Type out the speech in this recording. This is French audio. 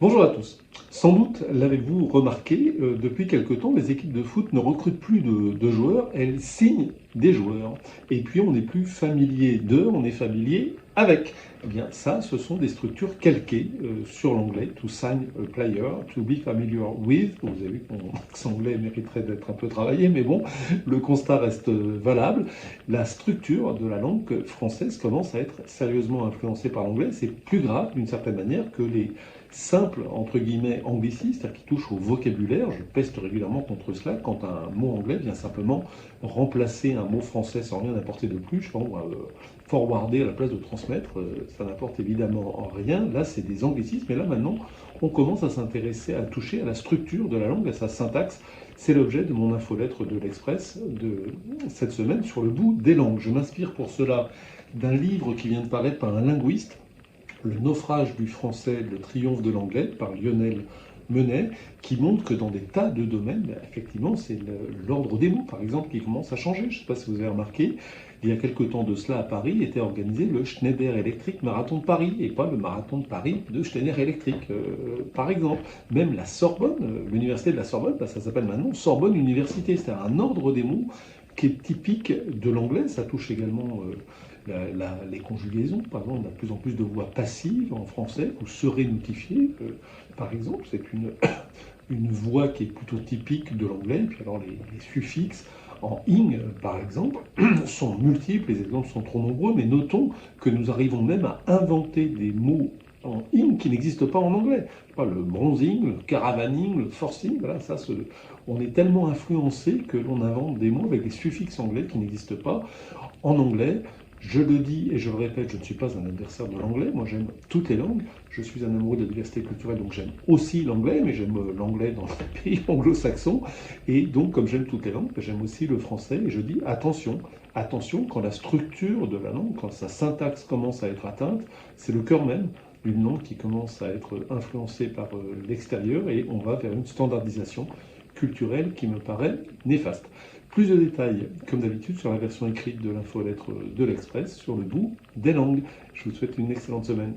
Bonjour à tous. Sans doute l'avez-vous remarqué, depuis quelque temps, les équipes de foot ne recrutent plus de joueurs, elles signent des joueurs. Et puis on n'est plus familier d'eux, on est familier avec. Eh bien ça, ce sont des structures calquées sur l'anglais, to sign a player, to be familiar with. Vous avez vu que mon accent anglais mériterait d'être un peu travaillé, mais bon, le constat reste valable. La structure de la langue française commence à être sérieusement influencée par l'anglais. C'est plus grave d'une certaine manière que les simple, entre guillemets, anglicisme, c'est-à-dire qui touche au vocabulaire. Je peste régulièrement contre cela quand un mot anglais vient simplement remplacer un mot français sans rien apporter de plus. Je pense, forwarder à la place de transmettre, ça n'apporte évidemment rien. Là, c'est des anglicismes. Et là, maintenant, on commence à s'intéresser, à toucher à la structure de la langue, à sa syntaxe. C'est l'objet de mon infolettre de l'Express de cette semaine sur le bout des langues. Je m'inspire pour cela d'un livre qui vient de paraître par un linguiste, Le naufrage du français, le triomphe de l'anglais, par Lionel Menet, qui montre que dans des tas de domaines, effectivement, c'est l'ordre des mots, par exemple, qui commence à changer. Je ne sais pas si vous avez remarqué, il y a quelque temps de cela à Paris, était organisé le Schneider Electric Marathon de Paris, et pas le marathon de Paris de Schneider Electric, par exemple. Même la Sorbonne, l'université de la Sorbonne, ça s'appelle maintenant Sorbonne Université, c'est un ordre des mots qui est typique de l'anglais. Ça touche également les conjugaisons. Par exemple, on a de plus en plus de voix passives en français, ou serez notifié, par exemple. C'est une voix qui est plutôt typique de l'anglais. Puis alors les suffixes en ing, par exemple, sont multiples, les exemples sont trop nombreux, mais notons que nous arrivons même à inventer des mots en ing qui n'existent pas en anglais. Pas le bronzing, le caravaning, le forcing, voilà, ça, on est tellement influencé que l'on invente des mots avec des suffixes anglais qui n'existent pas en anglais. Je le dis et je le répète, je ne suis pas un adversaire de l'anglais, moi j'aime toutes les langues, je suis un amoureux de la diversité culturelle, donc j'aime aussi l'anglais, mais j'aime l'anglais dans les pays anglo-saxons, et donc comme j'aime toutes les langues, j'aime aussi le français, et je dis attention, attention, quand la structure de la langue, quand sa syntaxe commence à être atteinte, c'est le cœur même d'une langue qui commence à être influencée par l'extérieur, et on va vers une standardisation culturelle qui me paraît néfaste. Plus de détails, comme d'habitude, sur la version écrite de l'infolettre de l'Express, sur le bout des langues. Je vous souhaite une excellente semaine.